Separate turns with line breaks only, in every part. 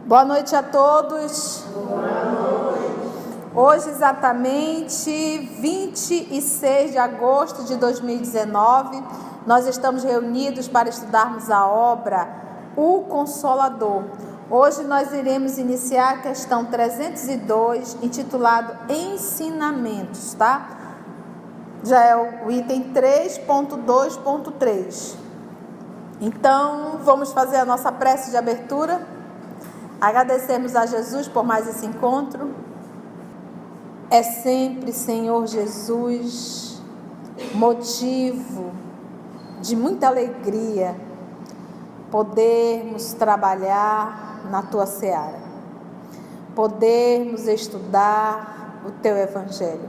Boa noite a todos. Hoje, exatamente 26 de agosto de 2019, nós estamos reunidos para estudarmos a obra O Consolador. Hoje nós iremos iniciar a questão 302, intitulado Ensinamentos, tá? Já é o item 3.2.3. Então, vamos fazer a nossa prece de abertura. Agradecemos a Jesus por mais esse encontro. É sempre, Senhor Jesus, motivo de muita alegria podermos trabalhar na Tua seara, podermos estudar o Teu Evangelho,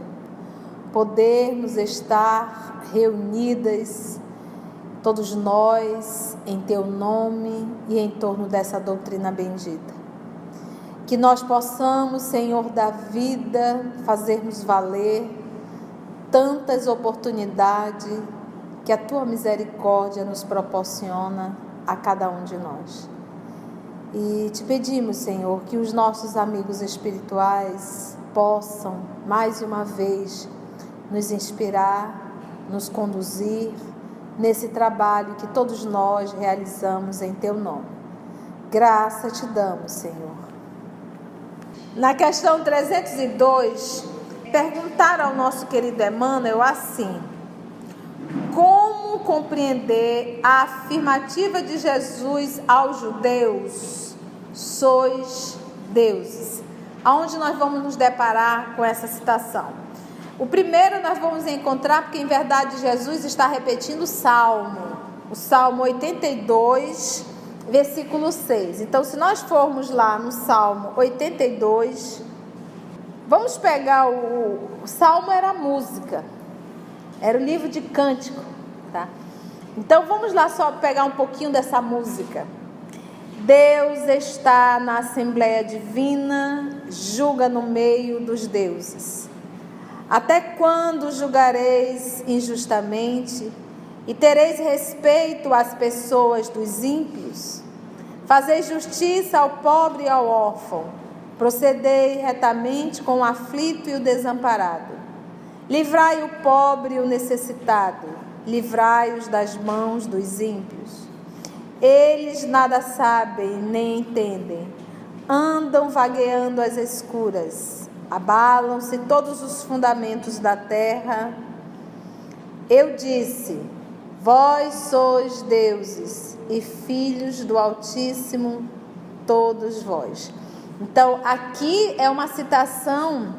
podermos estar reunidas, todos nós, em Teu nome e em torno dessa doutrina bendita. Que nós possamos, Senhor da vida, fazermos valer tantas oportunidades que a Tua misericórdia nos proporciona a cada um de nós. E Te pedimos, Senhor, que os nossos amigos espirituais possam, mais uma vez, nos inspirar, nos conduzir nesse trabalho que todos nós realizamos em Teu nome. Graça Te damos, Senhor. Na questão 302, perguntaram ao nosso querido Emmanuel assim: como compreender a afirmativa de Jesus aos judeus? Sois deuses. Aonde nós vamos nos deparar com essa citação? O primeiro nós vamos encontrar, porque em verdade Jesus está repetindo o Salmo 82, versículo 6. Então, se nós formos lá no Salmo 82, vamos pegar o Salmo era música, era o livro de cântico, tá? Então, vamos lá só pegar um pouquinho dessa música. Deus está na Assembleia Divina, julga no meio dos deuses. Até quando julgareis injustamente e tereis respeito às pessoas dos ímpios? Fazeis justiça ao pobre e ao órfão, procedei retamente com o aflito e o desamparado. Livrai o pobre e o necessitado, livrai-os das mãos dos ímpios. Eles nada sabem nem entendem, andam vagueando às escuras, abalam-se todos os fundamentos da terra. Eu disse: vós sois deuses e filhos do Altíssimo, todos vós. Então, aqui é uma citação,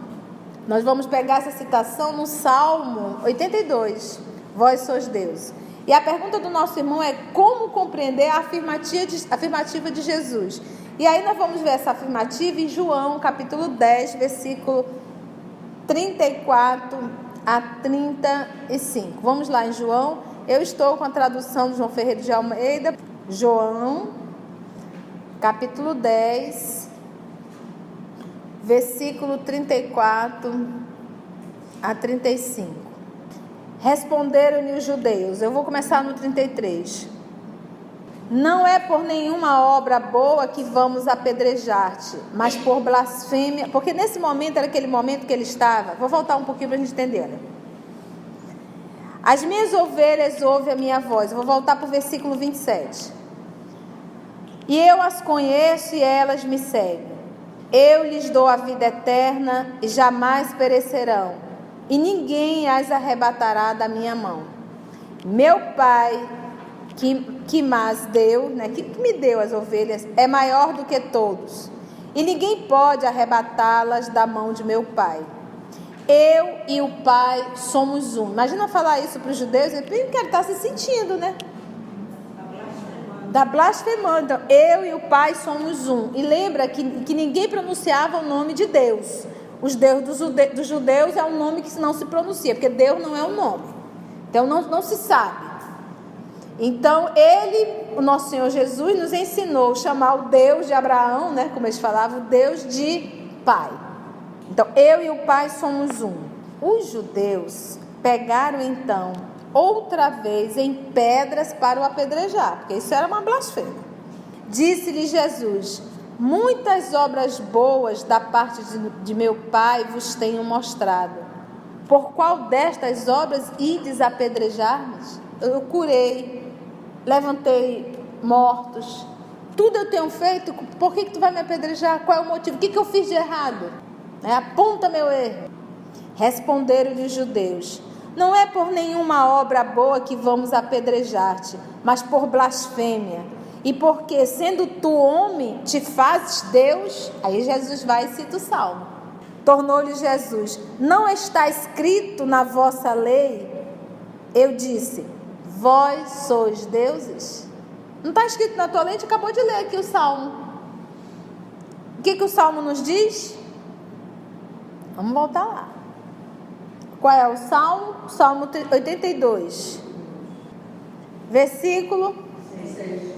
nós vamos pegar essa citação no Salmo 82, vós sois deuses. E a pergunta do nosso irmão é: como compreender a afirmativa de Jesus? E aí nós vamos ver essa afirmativa em João, capítulo 10, versículo 34 a 35. Vamos lá em João. Eu estou com a tradução de João Ferreira de Almeida. João, capítulo 10, versículo 34 a 35. Responderam-lhe os judeus. Eu vou começar no 33. Não é por nenhuma obra boa que vamos apedrejar-te, mas por blasfêmia. Porque nesse momento, era aquele momento que ele estava. Vou voltar um pouquinho para a gente entender, né? As minhas ovelhas ouvem a minha voz. Eu vou voltar para o versículo 27. E eu as conheço e elas me seguem. Eu lhes dou a vida eterna e jamais perecerão, e ninguém as arrebatará da minha mão. Meu Pai, que mas deu, né, que me deu as ovelhas, é maior do que todos, e ninguém pode arrebatá-las da mão de meu Pai. Eu e o Pai somos um. Imagina falar isso para os judeus, ele está se sentindo, né? Está blasfemando. Então, eu e o Pai somos um. E lembra que ninguém pronunciava o nome de Deus. Os deuses dos judeus é um nome que não se pronuncia, porque Deus não é um nome. Então não se sabe. Então o nosso Senhor Jesus, nos ensinou a chamar o Deus de Abraão, né, como eles falavam, o Deus de Pai. Então, eu e o Pai somos um. Os judeus pegaram então outra vez em pedras para o apedrejar, porque isso era uma blasfêmia. Disse-lhe Jesus: muitas obras boas da parte de meu Pai vos tenho mostrado. Por qual destas obras ides apedrejar-me? Eu curei, levantei mortos, tudo eu tenho feito, por que tu vai me apedrejar? Qual é o motivo? O que eu fiz de errado? Aponta meu erro. Responderam-lhe os judeus: não é por nenhuma obra boa que vamos apedrejar-te, mas por blasfêmia. E porque, sendo tu homem, te fazes Deus? Aí Jesus vai e cita o Salmo. Tornou-lhe Jesus: não está escrito na vossa lei? Eu disse: vós sois deuses? Não está escrito na tua lei? A gente acabou de ler aqui o Salmo. O que o Salmo nos diz? Vamos voltar lá. Qual é o Salmo? Salmo 82. Versículo 6.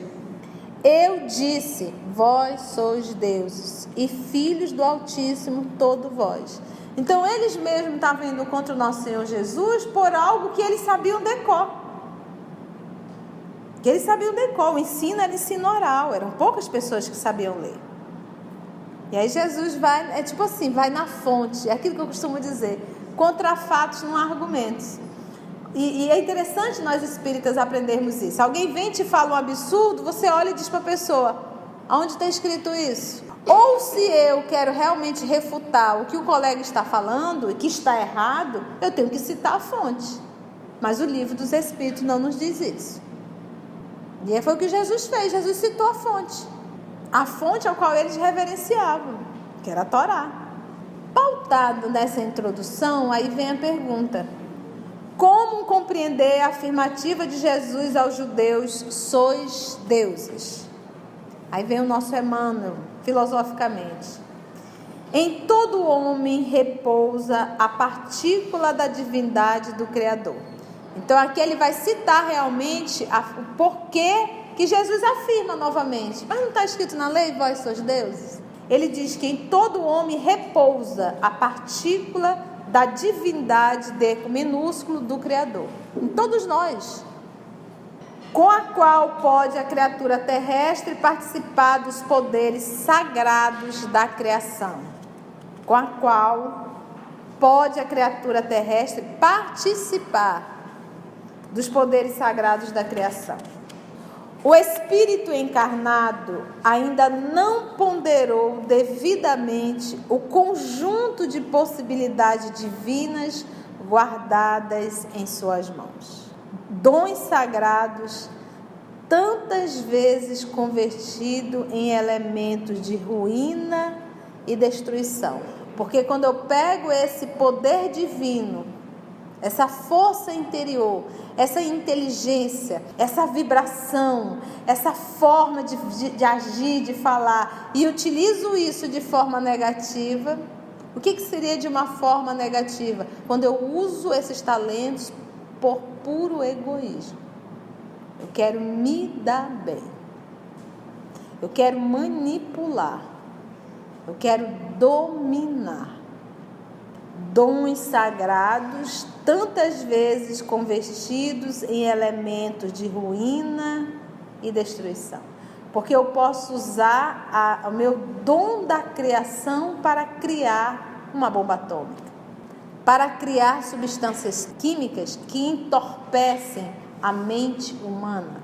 Eu disse: vós sois deuses e filhos do Altíssimo, todo vós. Então eles mesmos estavam indo contra o nosso Senhor Jesus por algo que eles sabiam decor. O ensino era ensino oral, eram poucas pessoas que sabiam ler. E aí Jesus vai, vai na fonte, é aquilo que eu costumo dizer, contra fatos não há argumentos. E é interessante nós espíritas aprendermos isso. Alguém vem e te fala um absurdo, você olha e diz para a pessoa: aonde está escrito isso? Ou se eu quero realmente refutar o que o colega está falando e que está errado, eu tenho que citar a fonte. Mas o livro dos Espíritos não nos diz isso. E foi o que Jesus fez. Jesus citou a fonte ao qual eles reverenciavam, que era a Torá. Pautado nessa introdução, aí vem a pergunta: como compreender a afirmativa de Jesus aos judeus: sois deuses? Aí vem o nosso Emmanuel, filosoficamente: em todo homem repousa a partícula da divindade do Criador. Então aqui ele vai citar realmente o porquê que Jesus afirma novamente. Mas não está escrito na lei: vós sois deuses? Ele diz que em todo homem repousa a partícula da divindade, D minúsculo, do Criador. Em todos nós. Com a qual pode a criatura terrestre participar dos poderes sagrados da criação. Com a qual pode a criatura terrestre participar dos poderes sagrados da criação. O espírito encarnado ainda não ponderou devidamente o conjunto de possibilidades divinas guardadas em suas mãos. Dons sagrados, tantas vezes convertido em elementos de ruína e destruição. Porque quando eu pego esse poder divino, essa força interior, essa inteligência, essa vibração, essa forma de agir, de falar, e utilizo isso de forma negativa, o que seria de uma forma negativa? Quando eu uso esses talentos por puro egoísmo. Eu quero me dar bem. Eu quero manipular. Eu quero dominar. Dons sagrados, tantas vezes convertidos em elementos de ruína e destruição. Porque eu posso usar o meu dom da criação para criar uma bomba atômica, para criar substâncias químicas que entorpecem a mente humana.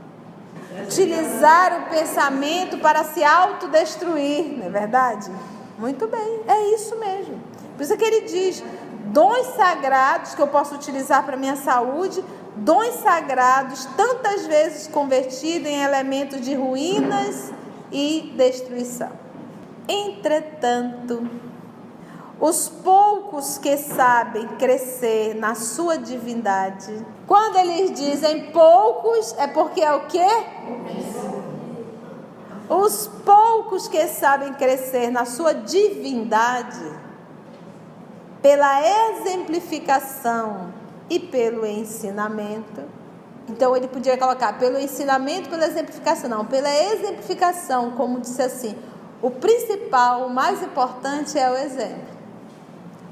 Utilizar o pensamento para se autodestruir, não é verdade? Muito bem, é isso mesmo. Por isso que ele diz: dons sagrados que eu posso utilizar para a minha saúde, dons sagrados tantas vezes convertidos em elementos de ruínas e destruição. Entretanto, os poucos que sabem crescer na sua divindade, quando eles dizem poucos, é porque é o quê? Os poucos que sabem crescer na sua divindade, pela exemplificação e pelo ensinamento. Então ele podia colocar pelo ensinamento, pela exemplificação, não, pela exemplificação, como disse assim, o principal, o mais importante é o exemplo.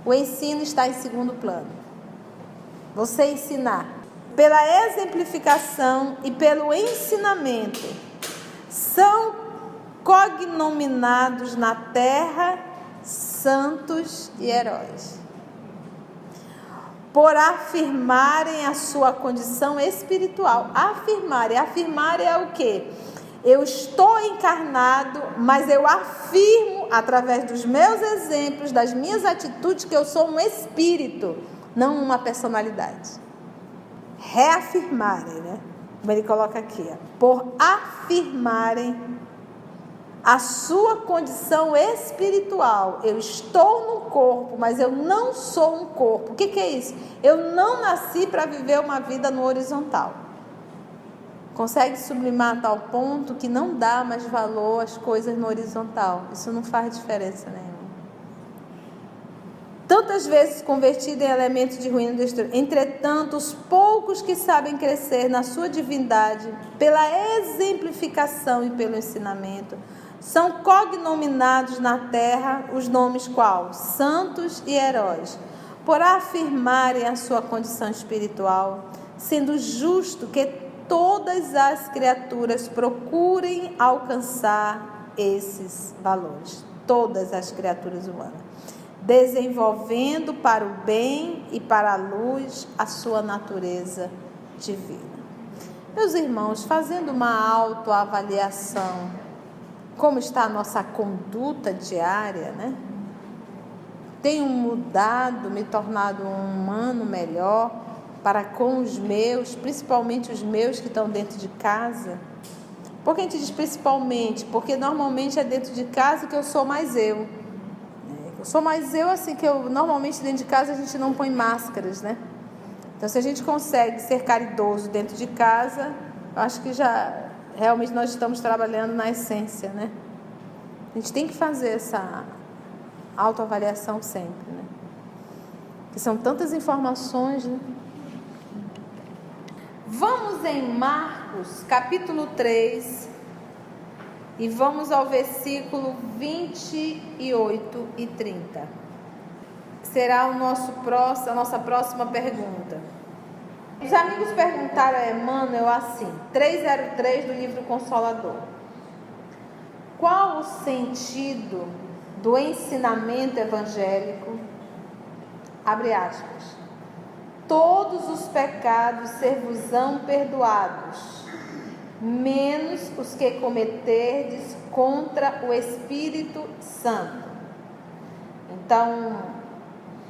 O ensino está em segundo plano. Você ensinar pela exemplificação e pelo ensinamento são cognominados na terra santos e heróis, por afirmarem a sua condição espiritual. Afirmar é o quê? Eu estou encarnado, mas eu afirmo, através dos meus exemplos, das minhas atitudes, que eu sou um espírito, não uma personalidade. Reafirmarem, né? Como ele coloca aqui, por afirmarem a sua condição espiritual. Eu estou no corpo, mas eu não sou um corpo. O que é isso? Eu não nasci para viver uma vida no horizontal. Consegue sublimar a tal ponto que não dá mais valor às coisas no horizontal. Isso não faz diferença nenhuma. Tantas vezes convertido em elementos de ruína e destruição. Entretanto, os poucos que sabem crescer na sua divindade, pela exemplificação e pelo ensinamento, são cognominados na terra os nomes qual? Santos e heróis, por afirmarem a sua condição espiritual, sendo justo que todas as criaturas procurem alcançar esses valores. Todas as criaturas humanas, desenvolvendo para o bem e para a luz a sua natureza divina. Meus irmãos, fazendo uma autoavaliação, como está a nossa conduta diária, né? Tenho mudado, me tornado um humano melhor para com os meus, principalmente os meus que estão dentro de casa. Por que a gente diz principalmente? Porque normalmente é dentro de casa que eu sou mais eu. Eu sou mais eu, assim, que eu normalmente dentro de casa a gente não põe máscaras, né? Então, se a gente consegue ser caridoso dentro de casa, eu acho que já realmente nós estamos trabalhando na essência, né? A gente tem que fazer essa autoavaliação sempre, né? Porque são tantas informações, né? Vamos em Marcos, capítulo 3, e vamos ao versículo 28 e 30. Será a nossa próxima pergunta. Os amigos perguntaram a Emmanuel assim, 303 do livro Consolador: qual o sentido do ensinamento evangélico? Abre aspas. Todos os pecados ser-vos-ão perdoados, menos os que cometerdes contra o Espírito Santo. Então,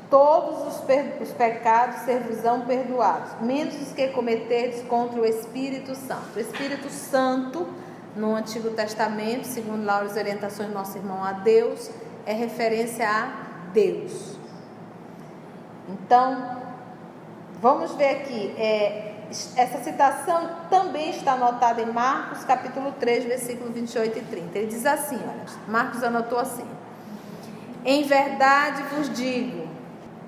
todos os pecados ser-vos-ão perdoados, menos os que cometerdes contra o Espírito Santo. O Espírito Santo, no Antigo Testamento, segundo lá as orientações do nosso irmão a Deus, é referência a Deus. Então, vamos ver aqui, essa citação também está anotada em Marcos, capítulo 3, versículo 28 e 30. Ele diz assim, olha, Marcos anotou assim: em verdade vos digo,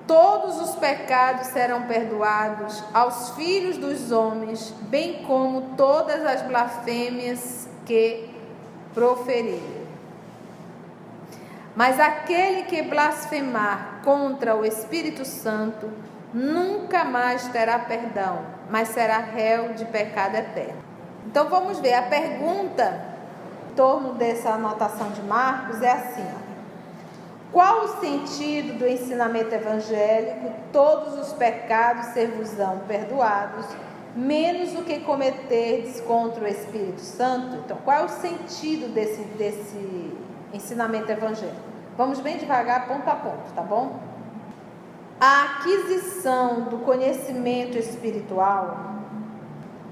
todos os pecados serão perdoados aos filhos dos homens, bem como todas as blasfêmias que proferirem. Mas aquele que blasfemar contra o Espírito Santo nunca mais terá perdão, mas será réu de pecado eterno. Então vamos ver, a pergunta em torno dessa anotação de Marcos é assim, ó. Qual o sentido do ensinamento evangélico? Todos os pecados ser-vos-ão perdoados, menos o que cometerdes contra o Espírito Santo. Então, qual é o sentido desse ensinamento evangélico? Vamos bem devagar, ponto a ponto, tá bom? A aquisição do conhecimento espiritual,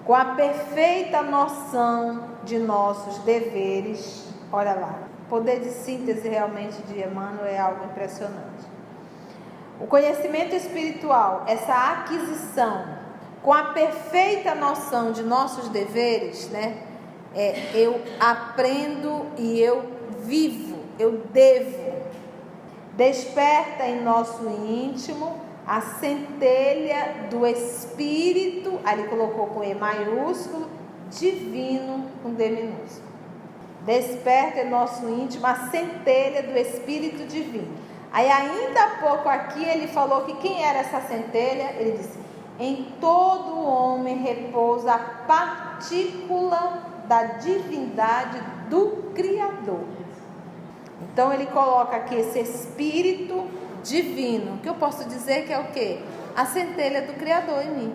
com a perfeita noção de nossos deveres, olha lá, o poder de síntese realmente de Emmanuel é algo impressionante. O conhecimento espiritual, essa aquisição, com a perfeita noção de nossos deveres, né? Eu aprendo e eu vivo, eu devo. Desperta em nosso íntimo a centelha do Espírito, aí ele colocou com E maiúsculo, divino com D minúsculo. Desperta em nosso íntimo a centelha do Espírito divino. Aí ainda há pouco aqui ele falou que quem era essa centelha? Ele disse, em todo homem repousa a partícula da divindade do Criador. Então ele coloca aqui esse espírito divino, que eu posso dizer que é o quê? A centelha do Criador em mim.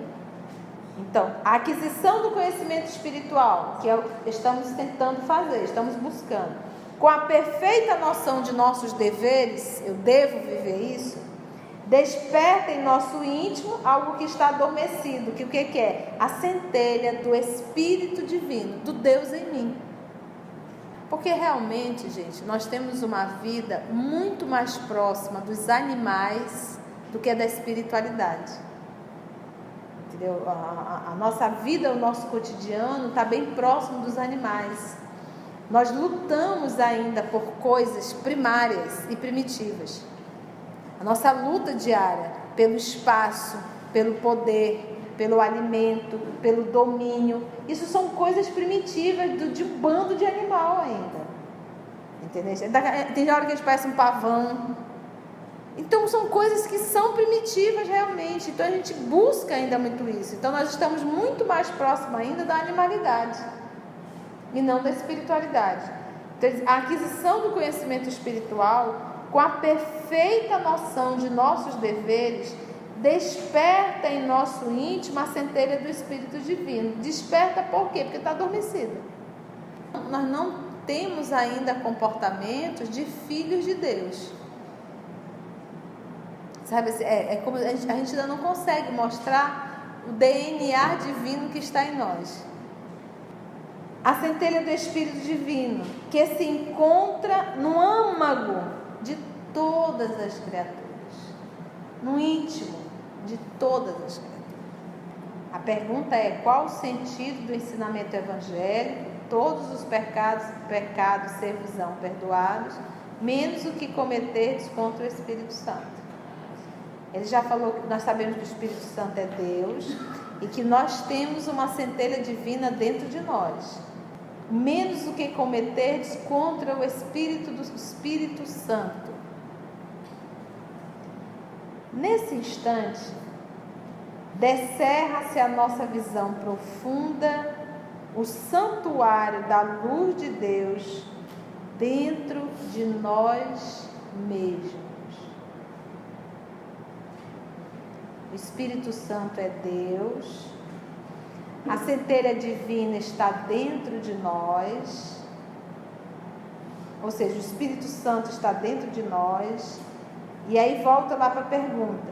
Então, a aquisição do conhecimento espiritual, que é o que estamos tentando fazer, estamos buscando, com a perfeita noção de nossos deveres, eu devo viver isso, desperta em nosso íntimo algo que está adormecido, que o que é? A centelha do Espírito Divino, do Deus em mim. Porque realmente, gente, nós temos uma vida muito mais próxima dos animais do que da espiritualidade. Entendeu? A nossa vida, o nosso cotidiano está bem próximo dos animais. Nós lutamos ainda por coisas primárias e primitivas. A nossa luta diária pelo espaço, pelo poder, pelo alimento, pelo domínio, isso são coisas primitivas de um bando de animal ainda. Entendeu? Tem hora que a gente parece um pavão. Então são coisas que são primitivas realmente. Então a gente busca ainda muito isso. Então nós estamos muito mais próximos ainda da animalidade e não da espiritualidade. Então, a aquisição do conhecimento espiritual, com a perfeita noção de nossos deveres, desperta em nosso íntimo a centelha do Espírito Divino. Desperta por quê? Porque está adormecida. Nós não temos ainda comportamentos de filhos de Deus. Sabe, como a gente ainda não consegue mostrar o DNA divino que está em nós. A centelha do Espírito Divino, que se encontra no âmago de todas as criaturas, no íntimo de todas as criaturas. A pergunta é: qual o sentido do ensinamento evangélico? Todos os pecados ser-vos-ão perdoados, menos o que cometerdes contra o Espírito Santo. Ele já falou que nós sabemos que o Espírito Santo é Deus e que nós temos uma centelha divina dentro de nós. Menos o que cometerdes contra o Espírito Santo. Nesse instante, descerra-se a nossa visão profunda, o santuário da luz de Deus dentro de nós mesmos. O Espírito Santo é Deus, a centelha divina está dentro de nós, ou seja, o Espírito Santo está dentro de nós. E aí volta lá para a pergunta: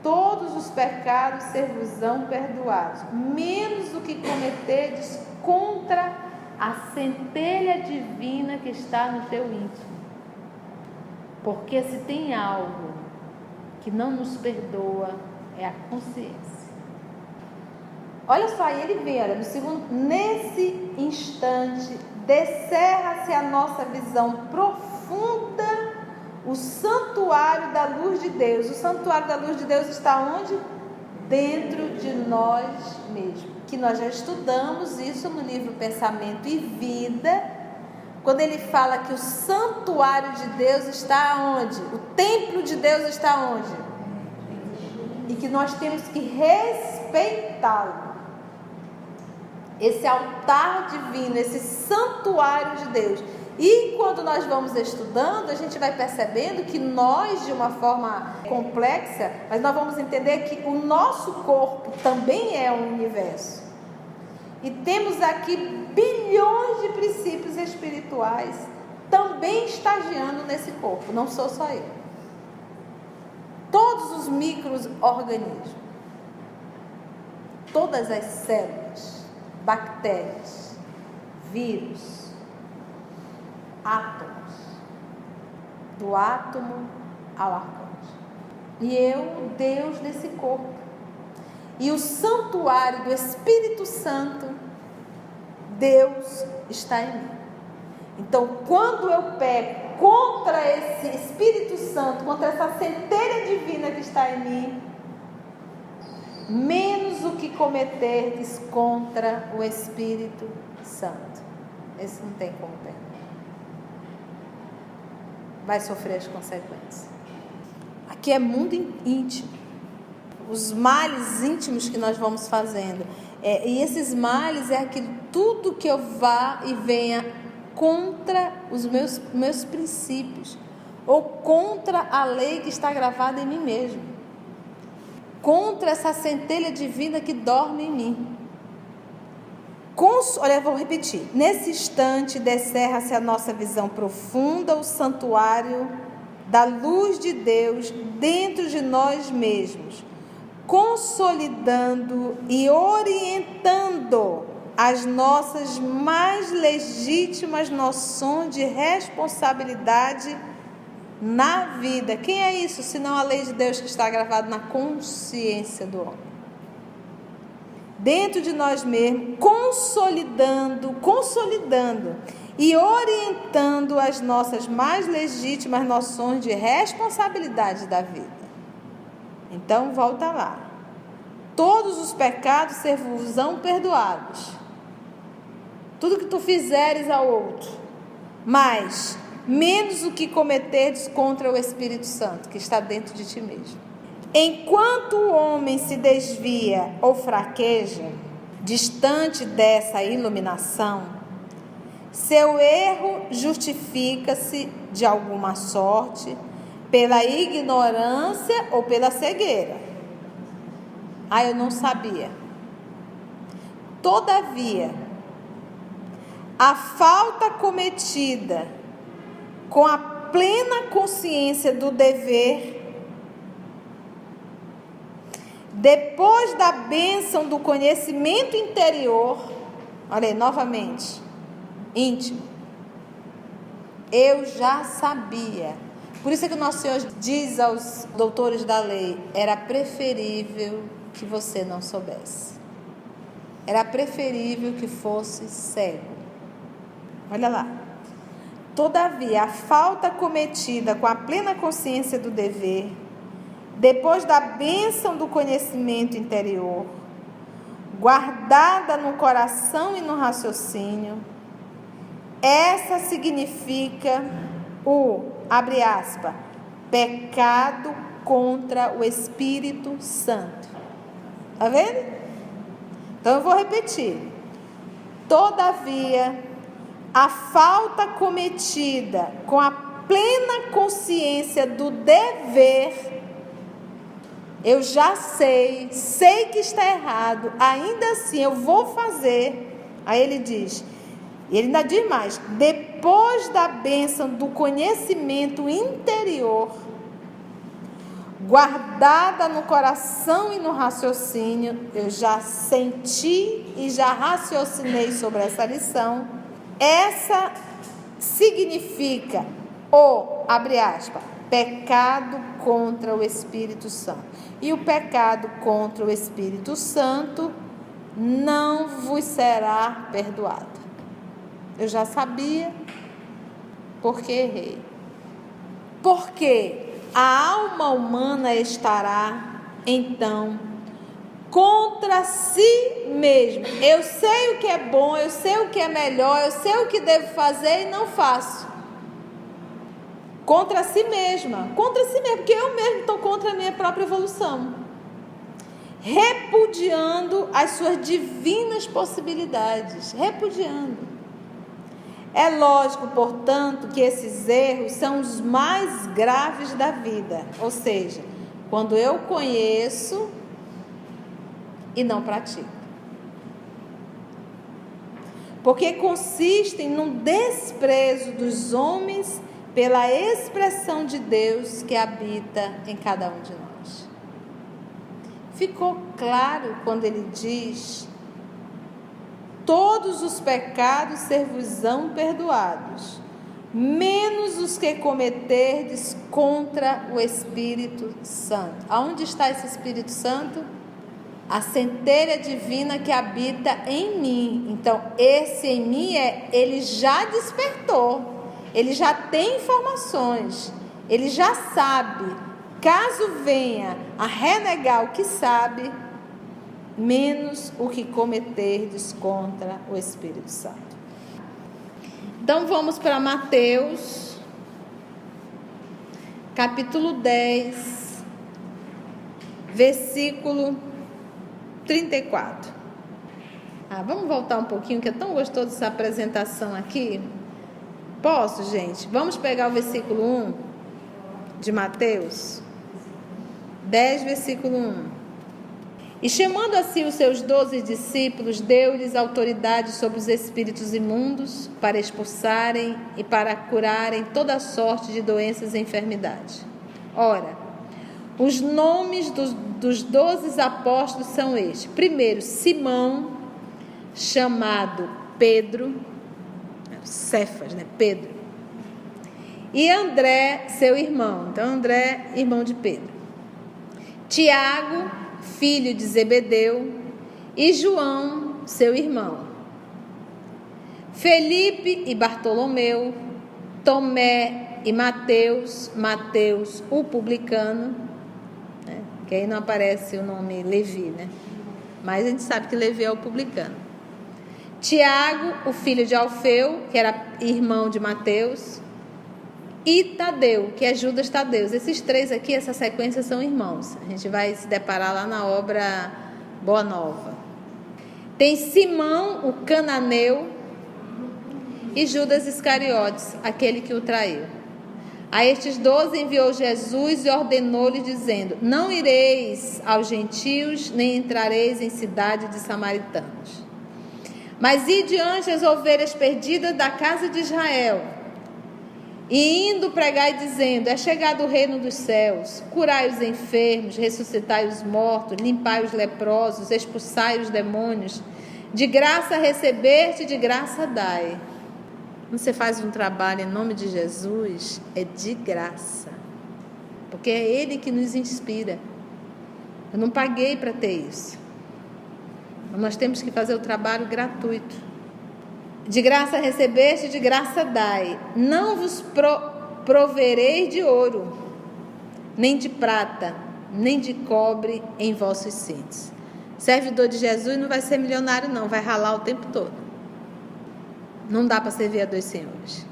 todos os pecados ser-vos-ão perdoados, menos o que cometerdes contra a centelha divina que está no teu íntimo. Porque se tem algo que não nos perdoa, é a consciência. Olha só, aí ele vem, olha, no segundo, nesse instante, descerra-se a nossa visão profunda, o santuário da luz de Deus. O santuário da luz de Deus está onde? Dentro de nós mesmos. Que nós já estudamos isso no livro Pensamento e Vida, quando ele fala que o santuário de Deus está onde? O templo de Deus está onde? E que nós temos que respeitá-lo. Esse altar divino, esse santuário de Deus. E quando nós vamos estudando, a gente vai percebendo que nós, de uma forma complexa, mas nós vamos entender que o nosso corpo também é um universo. E temos aqui bilhões de princípios espirituais também estagiando nesse corpo, não sou só eu. Todos os micro-organismos, todas as células, bactérias, vírus, átomos, do átomo ao arcanjo. E eu, Deus desse corpo. E o santuário do Espírito Santo, Deus está em mim. Então, quando eu peco contra esse Espírito Santo, contra essa centelha divina que está em mim, menos o que cometerdes contra o Espírito Santo. Esse não tem como perdoar. Vai sofrer as consequências. Aqui é mundo íntimo. Os males íntimos que nós vamos fazendo. E esses males é aquilo, tudo que eu vá e venha contra os meus princípios, ou contra a lei que está gravada em mim mesmo, contra essa centelha divina que dorme em mim. Olha, eu vou repetir. Nesse instante, descerra-se a nossa visão profunda, o santuário da luz de Deus dentro de nós mesmos, consolidando e orientando as nossas mais legítimas noções de responsabilidade na vida. Quem é isso, senão a lei de Deus que está gravada na consciência do homem? Dentro de nós mesmos, consolidando e orientando as nossas mais legítimas noções de responsabilidade da vida. Então, volta lá. Todos os pecados ser-vos-ão perdoados. Tudo que tu fizeres ao outro, mas menos o que cometerdes contra o Espírito Santo, que está dentro de ti mesmo. Enquanto o homem se desvia ou fraqueja, distante dessa iluminação, seu erro justifica-se de alguma sorte pela ignorância ou pela cegueira. Eu não sabia. Todavia, a falta cometida com a plena consciência do dever, depois da bênção do conhecimento interior, olha aí, novamente, íntimo, eu já sabia. Por isso é que o nosso Senhor diz aos doutores da lei, era preferível que você não soubesse. Era preferível que fosse cego. Olha lá. Todavia, a falta cometida com a plena consciência do dever, depois da bênção do conhecimento interior, guardada no coração e no raciocínio, essa significa abre aspas, pecado contra o Espírito Santo. Está vendo? Então eu vou repetir. Todavia, a falta cometida com a plena consciência do dever, eu já sei que está errado, ainda assim eu vou fazer. Aí ele diz, e ele ainda diz mais, depois da bênção do conhecimento interior, guardada no coração e no raciocínio, eu já senti e já raciocinei sobre essa lição. Essa significa abre aspas, pecado contra o Espírito Santo. E o pecado contra o Espírito Santo não vos será perdoado. Eu já sabia, porque errei. Porque a alma humana estará, então, contra si mesmo. Eu sei o que é bom, eu sei o que é melhor, eu sei o que devo fazer e não faço. Contra si mesma, porque eu mesmo estou contra a minha própria evolução, repudiando as suas divinas possibilidades, repudiando. É lógico, portanto, que esses erros são os mais graves da vida, ou seja, quando eu conheço e não pratico, porque consistem no desprezo dos homens pela expressão de Deus que habita em cada um de nós. Ficou claro quando ele diz, todos os pecados ser-vos-ão perdoados, menos os que cometerdes contra o Espírito Santo. Aonde está esse Espírito Santo? A centelha divina que habita em mim. Então, esse em mim ele já despertou. Ele já tem informações, ele já sabe. Caso venha a renegar o que sabe, menos o que cometerdes contra o Espírito Santo. Então vamos para Mateus, capítulo 10, versículo 34. Vamos voltar um pouquinho, que é tão gostoso essa apresentação aqui. Posso, gente? Vamos pegar o versículo 1 de Mateus 10, versículo 1. E chamando assim os seus 12 discípulos, deu-lhes autoridade sobre os espíritos imundos, para expulsarem e para curarem toda sorte de doenças e enfermidades. Ora, os nomes dos 12 apóstolos são estes. Primeiro, Simão, chamado Pedro, Cefas, né? Pedro. E André, seu irmão. Então, André, irmão de Pedro. Tiago, filho de Zebedeu, e João, seu irmão. Felipe e Bartolomeu, Tomé e Mateus, Mateus, o publicano, né? Que aí não aparece o nome Levi, né? Mas a gente sabe que Levi é o publicano. Tiago, o filho de Alfeu, que era irmão de Mateus, e Tadeu, que é Judas Tadeu. Esses 3 aqui, essa sequência, são irmãos. A gente vai se deparar lá na obra Boa Nova. Tem Simão, o cananeu, e Judas Iscariotes, aquele que o traiu. A estes 12 enviou Jesus e ordenou-lhes, dizendo: não ireis aos gentios, nem entrareis em cidade de samaritanos, mas ide diante as ovelhas perdidas da casa de Israel. E indo pregai dizendo: é chegado o reino dos céus, curai os enfermos, ressuscitai os mortos, limpai os leprosos, expulsai os demônios, de graça recebeste, de graça dai. Quando você faz um trabalho em nome de Jesus, é de graça, porque é Ele que nos inspira. Eu não paguei para ter isso. Nós temos que fazer o trabalho gratuito. De graça recebeste, de graça dai. Não vos provereis de ouro, nem de prata, nem de cobre em vossos cintos. Servidor de Jesus não vai ser milionário não, vai ralar o tempo todo. Não dá para servir a 2 senhores.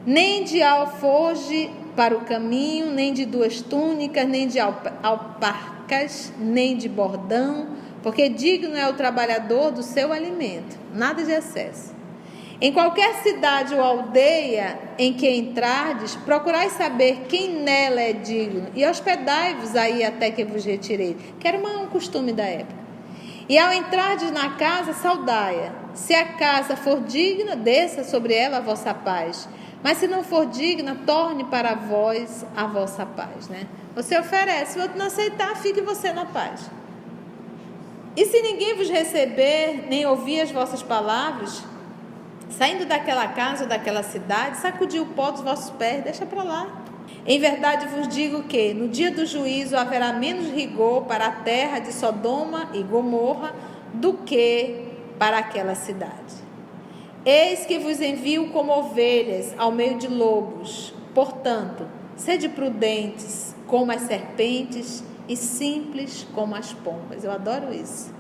Nem de alforje para o caminho, nem de 2 túnicas, nem de alparcas, nem de bordão, porque digno é o trabalhador do seu alimento. Nada de excesso. Em qualquer cidade ou aldeia em que entrardes, procurai saber quem nela é digno, e hospedai-vos aí até que vos retirei. Que era um costume da época. E ao entrardes na casa, saudai-a. Se a casa for digna, desça sobre ela a vossa paz. Mas se não for digna, torne para vós a vossa paz, né? Você oferece, se o outro não aceitar, fique você na paz. E se ninguém vos receber, nem ouvir as vossas palavras, saindo daquela casa ou daquela cidade, sacudi o pó dos vossos pés, deixa para lá. Em verdade vos digo que no dia do juízo haverá menos rigor para a terra de Sodoma e Gomorra do que para aquela cidade. Eis que vos envio como ovelhas ao meio de lobos. Portanto, sede prudentes como as serpentes e simples como as pombas. Eu adoro isso.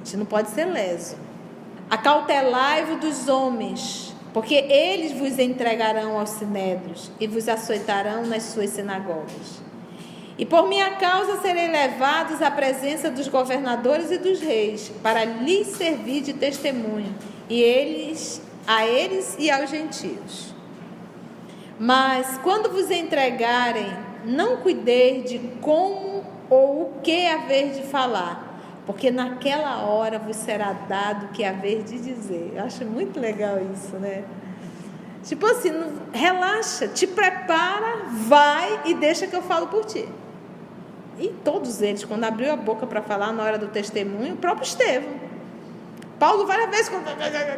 A gente não pode ser leso. Acautelai-vos dos homens, porque eles vos entregarão aos sinédrios e vos açoitarão nas suas sinagogas. E por minha causa serei levados à presença dos governadores e dos reis, para lhes servir de testemunho, a eles e aos gentios. Mas quando vos entregarem, não cuideis de como ou o que haver de falar, porque naquela hora vos será dado o que haver de dizer. Eu acho muito legal isso, né? Tipo assim, relaxa, te prepara, vai e deixa que eu falo por ti. E todos eles, quando abriu a boca para falar na hora do testemunho, o próprio Estevão. Paulo várias vezes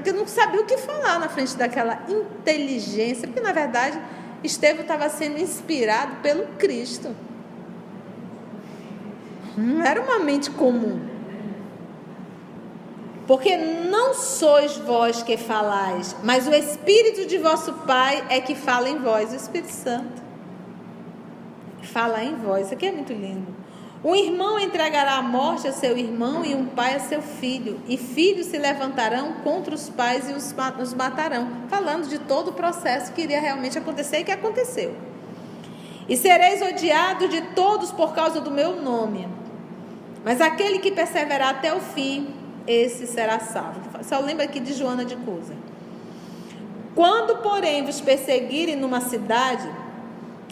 que não sabia o que falar na frente daquela inteligência, porque na verdade Estevão estava sendo inspirado pelo Cristo. Não era uma mente comum. Porque não sois vós que falais, mas o Espírito de vosso Pai é que fala em vós, o Espírito Santo. Fala em vós, isso aqui é muito lindo. Um irmão entregará a morte a seu irmão e um pai a seu filho, e filhos se levantarão contra os pais e os matarão. Falando de todo o processo que iria realmente acontecer e que aconteceu. E sereis odiados de todos por causa do meu nome. Mas aquele que perseverar até o fim, esse será salvo. Só lembra aqui de Joana de Cusa. Quando, porém, vos perseguirem numa cidade,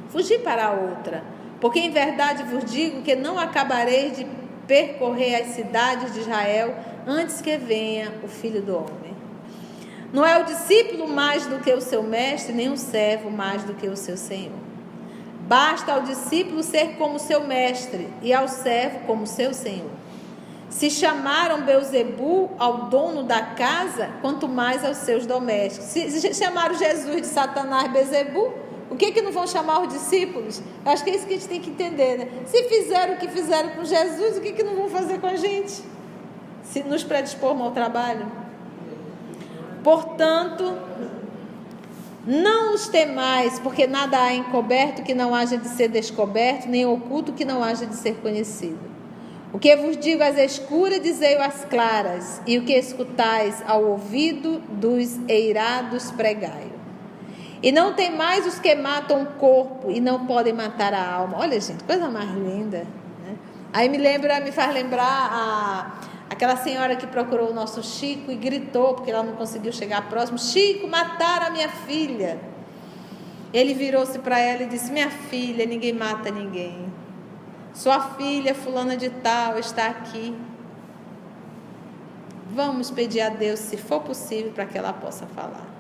fugi para outra, porque em verdade vos digo que não acabareis de percorrer as cidades de Israel antes que venha o Filho do Homem. Não é o discípulo mais do que o seu mestre, nem o servo mais do que o seu senhor. Basta ao discípulo ser como seu mestre e ao servo como seu senhor. Se chamaram Beelzebu ao dono da casa, quanto mais aos seus domésticos. Se chamaram Jesus de Satanás Beelzebu, o que não vão chamar os discípulos? Eu acho que é isso que a gente tem que entender, né? Se fizeram o que fizeram com Jesus, o que não vão fazer com a gente? Se nos predispor ao trabalho. Portanto, não os temais, porque nada há encoberto que não haja de ser descoberto, nem oculto que não haja de ser conhecido. O que vos digo às escuras, dizei-o às claras, e o que escutais ao ouvido dos eirados, pregai-o. E não tem mais os que matam o corpo e não podem matar a alma. Olha, gente, coisa mais linda, né? Aí me faz lembrar aquela senhora que procurou o nosso Chico e gritou, porque ela não conseguiu chegar próximo: Chico, mataram a minha filha. Ele virou-se para ela e disse: minha filha, ninguém mata ninguém. Sua filha, fulana de tal, está aqui. Vamos pedir a Deus, se for possível, para que ela possa falar.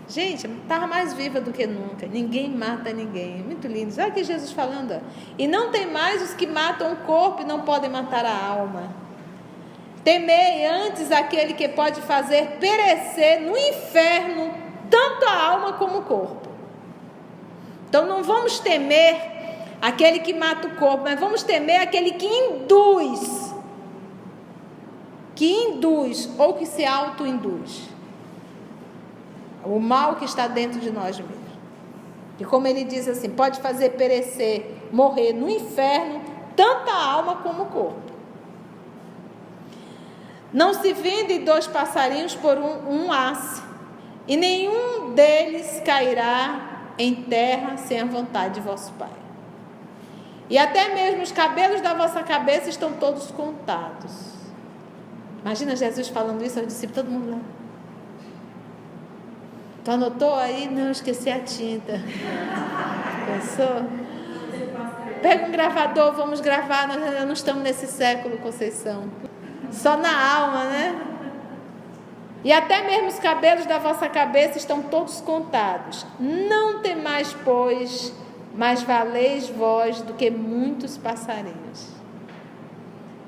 Gente, estava mais viva do que nunca. Ninguém mata ninguém. Muito lindo. Olha aqui Jesus falando. E não tem mais os que matam o corpo e não podem matar a alma. Temei antes aquele que pode fazer perecer no inferno tanto a alma como o corpo. Então não vamos temer aquele que mata o corpo, mas vamos temer aquele que induz ou que se auto-induz o mal que está dentro de nós mesmos. E como ele diz assim, pode fazer perecer, morrer no inferno tanto a alma como o corpo. Não se vendem 2 passarinhos por um asse, e nenhum deles cairá em terra sem a vontade de vosso Pai. E até mesmo os cabelos da vossa cabeça estão todos contados. Imagina Jesus falando isso aos discípulos, todo mundo lá. Tu anotou aí? Não, esqueci a tinta. Pensou? Pega um gravador, vamos gravar. Nós ainda não estamos nesse século, Conceição. Só na alma, né? E até mesmo os cabelos da vossa cabeça estão todos contados. Não temais, pois, mas valeis vós do que muitos passarinhos.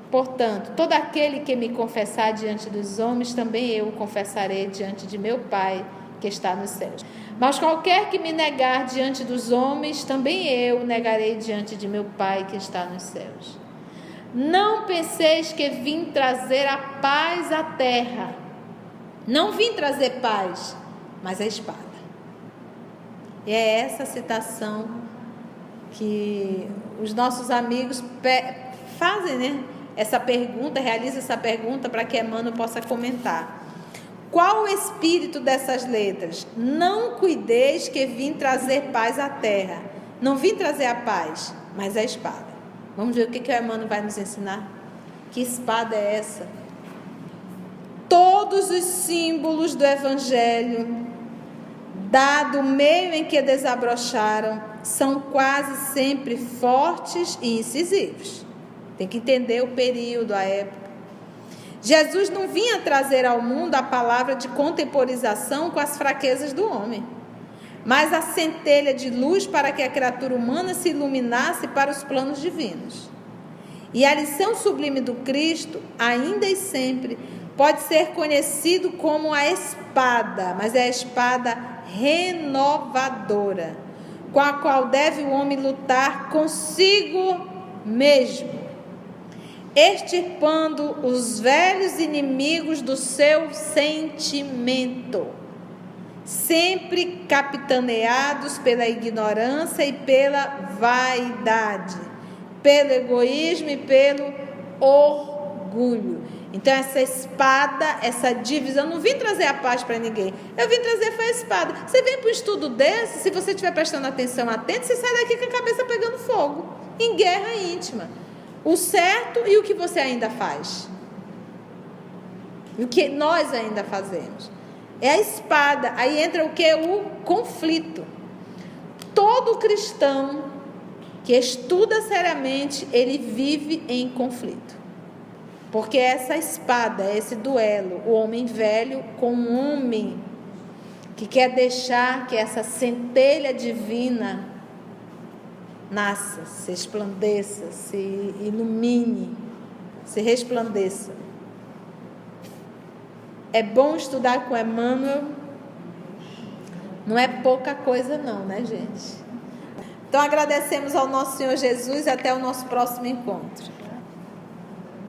Portanto, todo aquele que me confessar diante dos homens, também eu o confessarei diante de meu Pai, que está nos céus. Mas qualquer que me negar diante dos homens, também eu o negarei diante de meu Pai, que está nos céus. Não penseis que vim trazer a paz à terra. Não vim trazer paz, mas a espada. E é essa citação que os nossos amigos fazem, né? Essa pergunta, realiza essa pergunta para que Emmanuel possa comentar. Qual o espírito dessas letras? Não cuideis que vim trazer paz à terra. Não vim trazer a paz, mas a espada. Vamos ver o que o Emmanuel vai nos ensinar. Que espada é essa? Todos os símbolos do Evangelho, dado o meio em que desabrocharam, são quase sempre fortes e incisivos. Tem que entender o período, a época. Jesus não vinha trazer ao mundo a palavra de contemporização com as fraquezas do homem, mas a centelha de luz para que a criatura humana se iluminasse para os planos divinos. E a lição sublime do Cristo, ainda e sempre, pode ser conhecido como a espada, mas é a espada renovadora, com a qual deve o homem lutar consigo mesmo, extirpando os velhos inimigos do seu sentimento, sempre capitaneados pela ignorância e pela vaidade, pelo egoísmo e pelo orgulho. Então essa espada, essa divisão, eu não vim trazer a paz para ninguém, eu vim trazer foi a espada. Você vem para um estudo desse, se você estiver prestando atenção atento, você sai daqui com a cabeça pegando fogo, em guerra íntima. o certo e o que você ainda faz. E o que nós ainda fazemos. É a espada. Aí entra o que? O conflito. Todo cristão que estuda seriamente, ele vive em conflito. Porque essa espada, esse duelo, o homem velho com o homem que quer deixar que essa centelha divina nasça, se esplandeça, se ilumine, se resplandeça. É bom estudar com Emmanuel. Não é pouca coisa não, né, gente? Então agradecemos ao nosso Senhor Jesus e até o nosso próximo encontro.